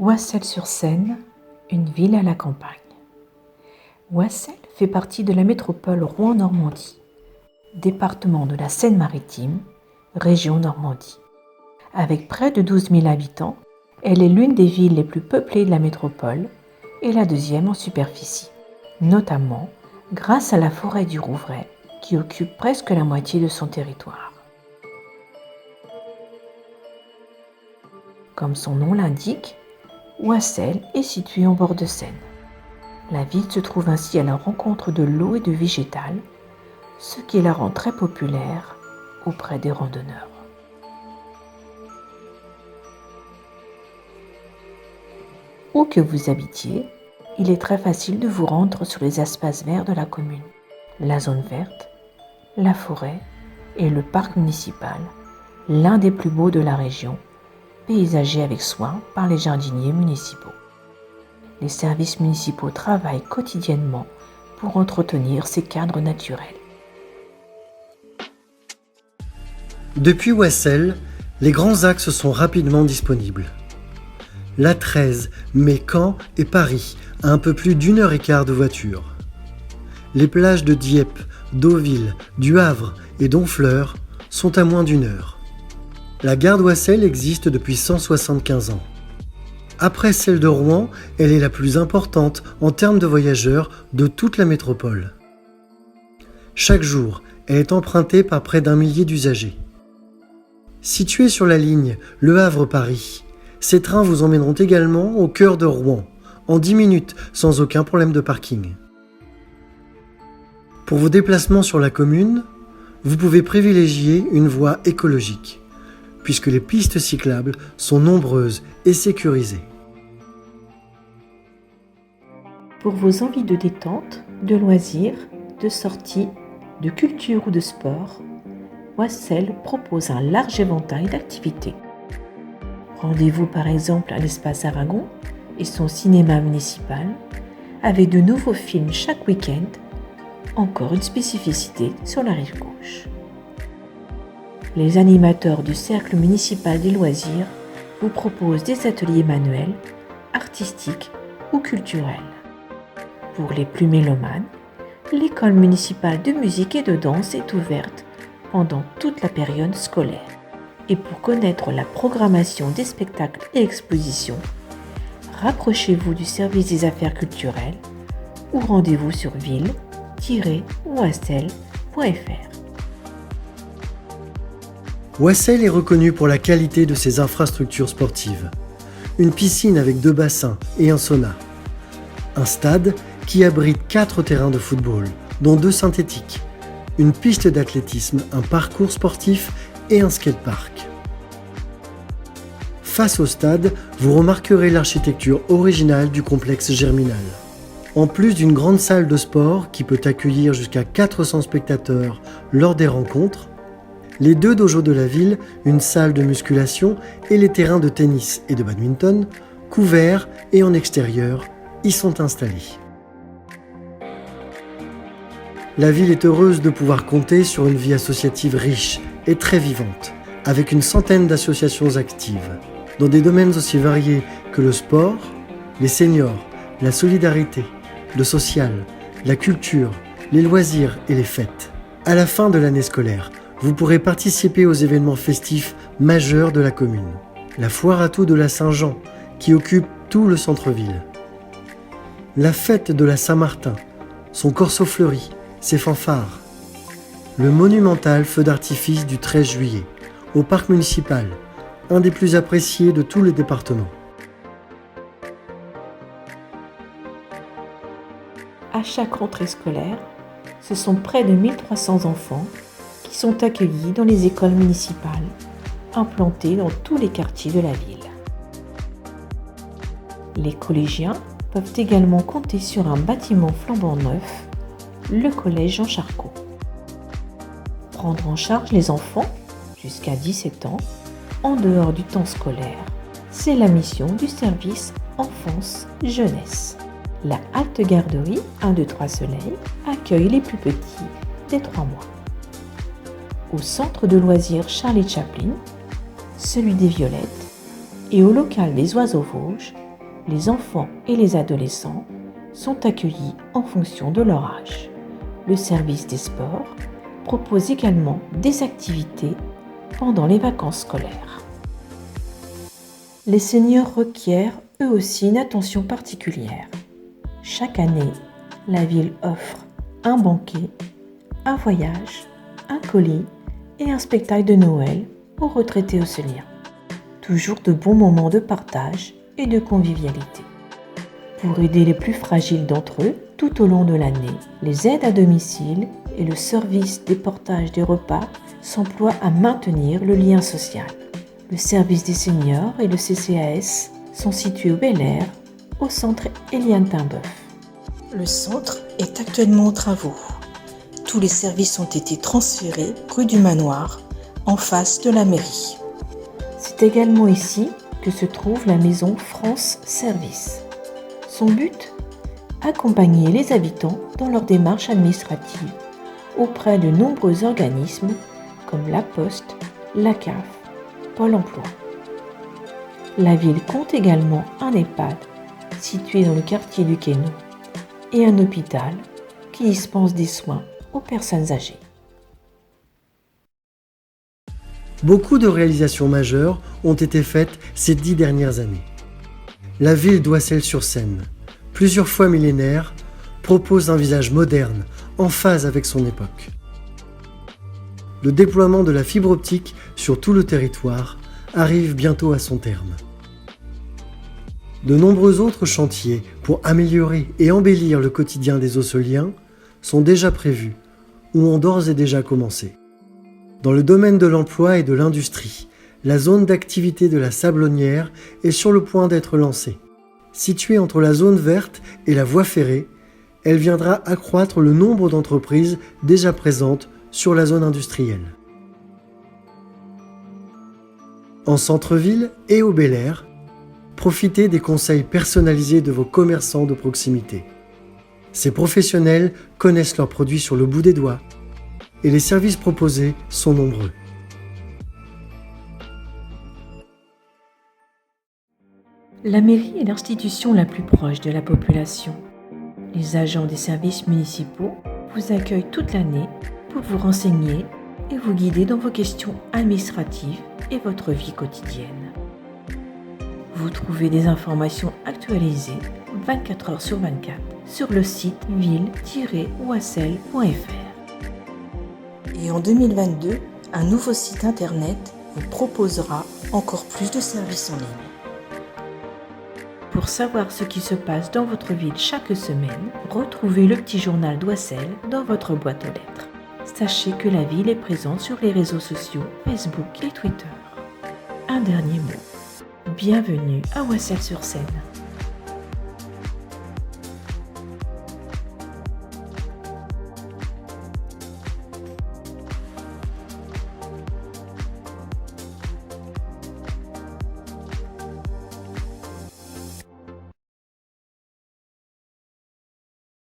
Oissel-sur-Seine, une ville à la campagne. Oissel fait partie de la métropole Rouen-Normandie, département de la Seine-Maritime, région Normandie. Avec près de 12 000 habitants, elle est l'une des villes les plus peuplées de la métropole et la deuxième en superficie, notamment grâce à la forêt du Rouvray qui occupe presque la moitié de son territoire. Comme son nom l'indique, Oissel est située en bord de Seine. La ville se trouve ainsi à la rencontre de l'eau et du végétal, ce qui la rend très populaire auprès des randonneurs. Où que vous habitiez, il est très facile de vous rendre sur les espaces verts de la commune, la zone verte, la forêt et le parc municipal, l'un des plus beaux de la région, paysagé avec soin par les jardiniers municipaux. Les services municipaux travaillent quotidiennement pour entretenir ces cadres naturels. Depuis Oissel, les grands axes sont rapidement disponibles. l'A13 met Caen et Paris à un peu plus d'1h15 de voiture. Les plages de Dieppe, Deauville, du Havre et d'Honfleur sont à moins d'1 heure. La gare d'Oissel existe depuis 175 ans. Après celle de Rouen, elle est la plus importante en termes de voyageurs de toute la métropole. Chaque jour, elle est empruntée par près d'1 millier d'usagers. Située sur la ligne Le Havre-Paris, ces trains vous emmèneront également au cœur de Rouen, en 10 minutes, sans aucun problème de parking. Pour vos déplacements sur la commune, vous pouvez privilégier une voie écologique, puisque les pistes cyclables sont nombreuses et sécurisées. Pour vos envies de détente, de loisirs, de sorties, de culture ou de sport, Oissel propose un large éventail d'activités. Rendez-vous par exemple à l'espace Aragon et son cinéma municipal, avec de nouveaux films chaque week-end, encore une spécificité sur la rive gauche. Les animateurs du Cercle municipal des loisirs vous proposent des ateliers manuels, artistiques ou culturels. Pour les plus mélomanes, l'école municipale de musique et de danse est ouverte pendant toute la période scolaire. Et pour connaître la programmation des spectacles et expositions, rapprochez-vous du service des affaires culturelles ou rendez-vous sur ville-oissel.fr. Oissel est reconnu pour la qualité de ses infrastructures sportives. Une piscine avec 2 bassins et un sauna. Un stade qui abrite 4 terrains de football, dont 2 synthétiques. Une piste d'athlétisme, un parcours sportif et un skatepark. Face au stade, vous remarquerez l'architecture originale du complexe Germinal. En plus d'une grande salle de sport qui peut accueillir jusqu'à 400 spectateurs lors des rencontres, les 2 dojos de la ville, une salle de musculation et les terrains de tennis et de badminton, couverts et en extérieur, y sont installés. La ville est heureuse de pouvoir compter sur une vie associative riche et très vivante, avec une centaine d'associations actives, dans des domaines aussi variés que le sport, les seniors, la solidarité, le social, la culture, les loisirs et les fêtes. À la fin de l'année scolaire, vous pourrez participer aux événements festifs majeurs de la commune. La foire à tout de la Saint-Jean, qui occupe tout le centre-ville. La fête de la Saint-Martin, son corso fleuri, ses fanfares. Le monumental feu d'artifice du 13 juillet, au parc municipal, un des plus appréciés de tout le département. À chaque rentrée scolaire, ce sont près de 1300 enfants qui sont accueillis dans les écoles municipales, implantées dans tous les quartiers de la ville. Les collégiens peuvent également compter sur un bâtiment flambant neuf, le collège Jean Charcot. Prendre en charge les enfants, jusqu'à 17 ans, en dehors du temps scolaire, c'est la mission du service enfance-jeunesse. La halte garderie 1, 2, 3 Soleil accueille les plus petits dès 3 mois. Au centre de loisirs Charlie Chaplin, celui des Violettes, et au local des Oiseaux Vosges, Les enfants et les adolescents sont accueillis en fonction de leur âge. Le service des sports propose également des activités pendant les vacances scolaires. Les seniors requièrent eux aussi une attention particulière. Chaque année, la ville offre un banquet, un voyage, un colis et un spectacle de Noël aux retraités océliens. Toujours de bons moments de partage et de convivialité. Pour aider les plus fragiles d'entre eux tout au long de l'année, les aides à domicile et le service des portages des repas s'emploient à maintenir le lien social. Le service des seniors et le CCAS sont situés au Bel-Air, au centre Éliane Tinboeuf. Le centre est actuellement en travaux. Tous les services ont été transférés rue du Manoir, en face de la mairie. C'est également ici que se trouve la maison France Service. Son but ? Accompagner les habitants dans leur démarche administrative auprès de nombreux organismes comme la Poste, la CAF, Pôle emploi. La ville compte également un EHPAD situé dans le quartier du Quesnoy et un hôpital qui dispense des soins aux personnes âgées. Beaucoup de réalisations majeures ont été faites ces 10 dernières années. La ville d'Oissel-sur-Seine, plusieurs fois millénaire, propose un visage moderne, en phase avec son époque. Le déploiement de la fibre optique sur tout le territoire arrive bientôt à son terme. De nombreux autres chantiers pour améliorer et embellir le quotidien des Osseliens sont déjà prévus ou ont d'ores et déjà commencé. Dans le domaine de l'emploi et de l'industrie, la zone d'activité de la Sablonnière est sur le point d'être lancée. Située entre la zone verte et la voie ferrée, elle viendra accroître le nombre d'entreprises déjà présentes sur la zone industrielle. En centre-ville et au Bel-Air, profitez des conseils personnalisés de vos commerçants de proximité. Ces professionnels connaissent leurs produits sur le bout des doigts et les services proposés sont nombreux. La mairie est l'institution la plus proche de la population. Les agents des services municipaux vous accueillent toute l'année pour vous renseigner et vous guider dans vos questions administratives et votre vie quotidienne. Vous trouvez des informations actualisées 24 heures sur 24 sur le site ville-oissel.fr. Et en 2022, un nouveau site internet vous proposera encore plus de services en ligne. Pour savoir ce qui se passe dans votre ville chaque semaine, retrouvez le petit journal d'Oissel dans votre boîte aux lettres. Sachez que la ville est présente sur les réseaux sociaux, Facebook et Twitter. Un dernier mot. Bienvenue à Oissel-sur-Seine.